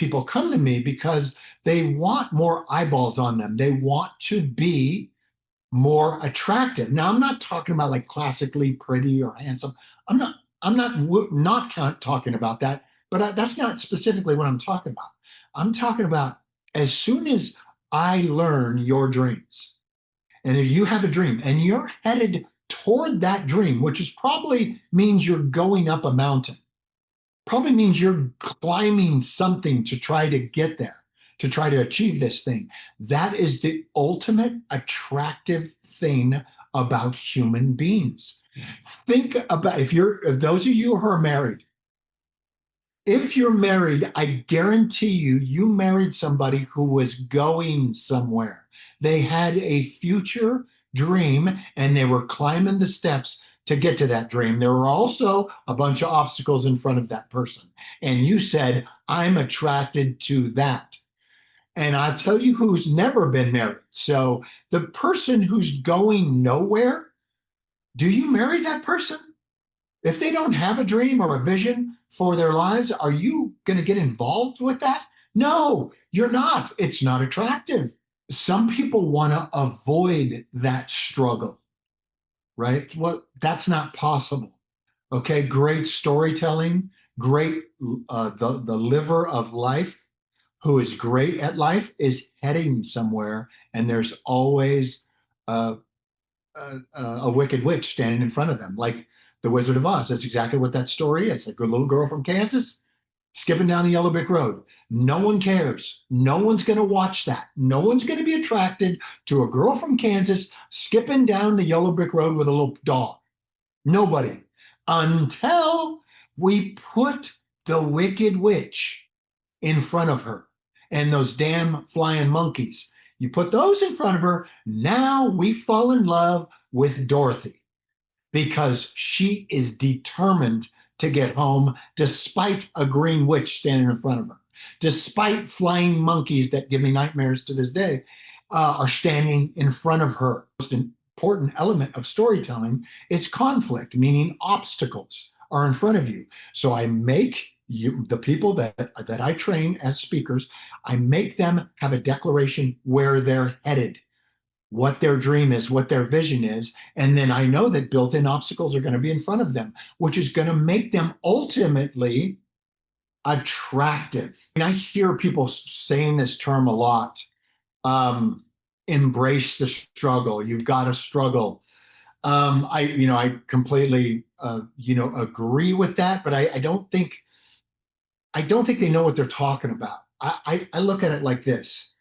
people come to me because they want more eyeballs on them. They want to be more attractive. Now, I'm not talking about like classically pretty or handsome. I'm not. I'm not talking about that. But that's not specifically what I'm talking about. I'm talking about as soon as I learn your dreams, and if you have a dream and you're headed toward that dream, which is probably means you're going up a mountain, probably means you're climbing something to try to get there, to try to achieve this thing. That is the ultimate attractive thing about human beings. Think about if those of you who are married, if you're married, I guarantee you married somebody who was going somewhere. They had a future dream and they were climbing the steps to get to that dream. There were also a bunch of obstacles in front of that person. And you said, I'm attracted to that. And I'll tell you who's never been married. So the person who's going nowhere, do you marry that person? If they don't have a dream or a vision for their lives, are you going to get involved with that? No, you're not. It's not attractive. Some people want to avoid that struggle, right? Well, that's not possible. Okay, great storytelling, great, the liver of life, who is great at life, is heading somewhere, and there's always a wicked witch standing in front of them, like the Wizard of Oz. That's exactly what that story is. Like a little girl from Kansas skipping down the yellow brick road. No one cares. No one's going to watch that. No one's going to be attracted to a girl from Kansas skipping down the yellow brick road with a little dog. Nobody. Until we put the wicked witch in front of her and those damn flying monkeys. You put those in front of her. Now we fall in love with Dorothy because she is determined to get home despite a green witch standing in front of her, despite flying monkeys that give me nightmares to this day, are standing in front of her. The most important element of storytelling is conflict, meaning obstacles are in front of you. So I make you, the people that I train as speakers, I make them have a declaration where they're headed, what their dream is, what their vision is. And then I know that built-in obstacles are going to be in front of them, which is going to make them ultimately attractive. And I hear people saying this term a lot. Embrace the struggle. You've got to struggle. I completely, agree with that, but I don't think they know what they're talking about. I look at it like this.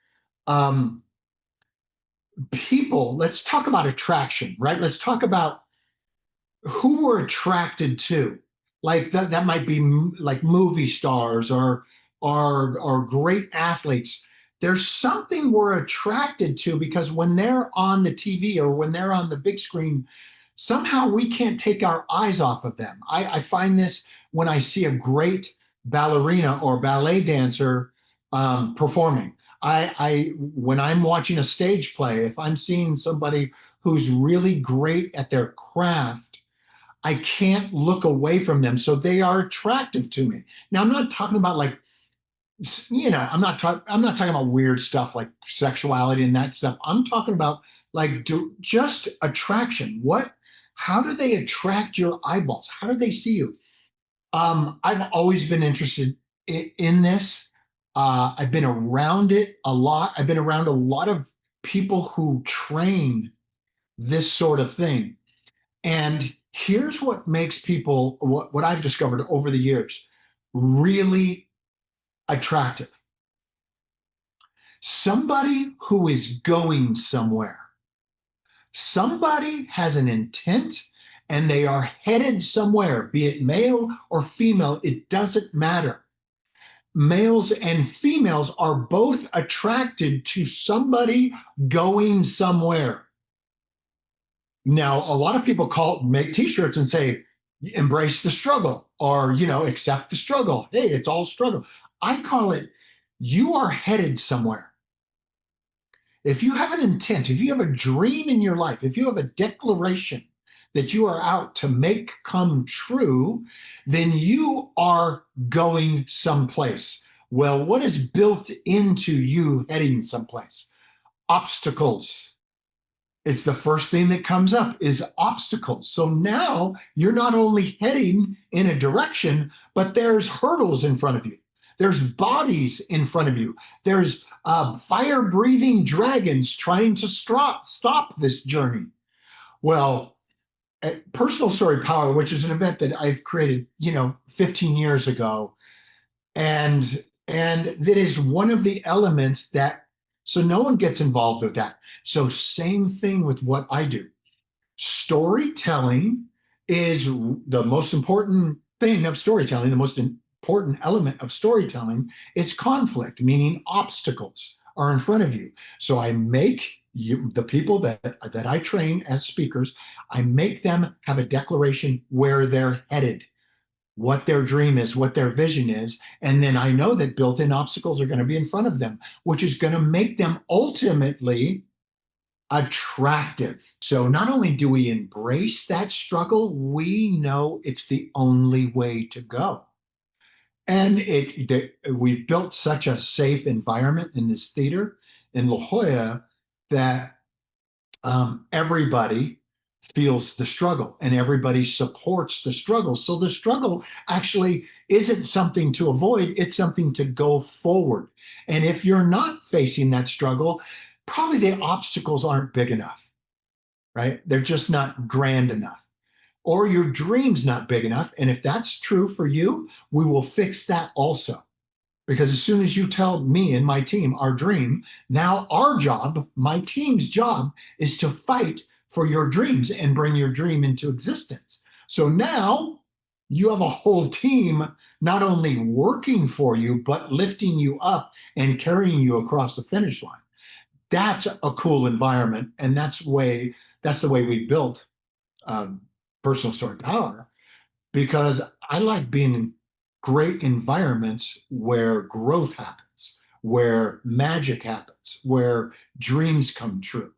People, let's talk about attraction, right? Let's talk about who we're attracted to. Like that might be like movie stars or great athletes. There's something we're attracted to because when they're on the TV or when they're on the big screen, somehow we can't take our eyes off of them. I find this when I see a great ballerina or ballet dancer performing. When I'm watching a stage play, if I'm seeing somebody who's really great at their craft, I can't look away from them. So they are attractive to me. Now, I'm not talking about like, I'm not talking about weird stuff like sexuality and that stuff. I'm talking about like just attraction. How do they attract your eyeballs? How do they see you? I've always been interested in this. I've been around it a lot. I've been around a lot of people who train this sort of thing. And here's what makes people, what I've discovered over the years, really attractive. Somebody who is going somewhere. Somebody has an intent and they are headed somewhere, be it male or female, it doesn't matter. Males and females are both attracted to somebody going somewhere. Now, a lot of people make t-shirts and say, embrace the struggle, or, accept the struggle. Hey, it's all struggle. I call it, you are headed somewhere. If you have an intent, if you have a dream in your life, if you have a declaration that you are out to make come true, then you are going someplace. Well, what is built into you heading someplace? Obstacles. It's the first thing that comes up is obstacles. So now you're not only heading in a direction, but there's hurdles in front of you. There's bodies in front of you. There's fire breathing dragons trying to stop this journey. Well, Personal Story Power, which is an event that I've created, 15 years ago, and that is one of the elements that, so no one gets involved with that. So same thing with what I do. Storytelling is the most important thing of storytelling. The most important element of storytelling is conflict, meaning obstacles are in front of you. So I make the people that I train as speakers, I make them have a declaration where they're headed, what their dream is, what their vision is. And then I know that built in obstacles are going to be in front of them, which is going to make them ultimately attractive. So not only do we embrace that struggle, we know it's the only way to go. And we've built such a safe environment in this theater in La Jolla that everybody feels the struggle and everybody supports the struggle. So the struggle actually isn't something to avoid, it's something to go forward. And if you're not facing that struggle, probably the obstacles aren't big enough, right? They're just not grand enough. Or your dream's not big enough. And if that's true for you, we will fix that also. Because as soon as you tell me and my team our dream, now our job, my team's job, is to fight for your dreams and bring your dream into existence. So now you have a whole team not only working for you, but lifting you up and carrying you across the finish line. That's a cool environment. And that's the way we built um, Personal Story Power, because I like being in great environments where growth happens, where magic happens, where dreams come true.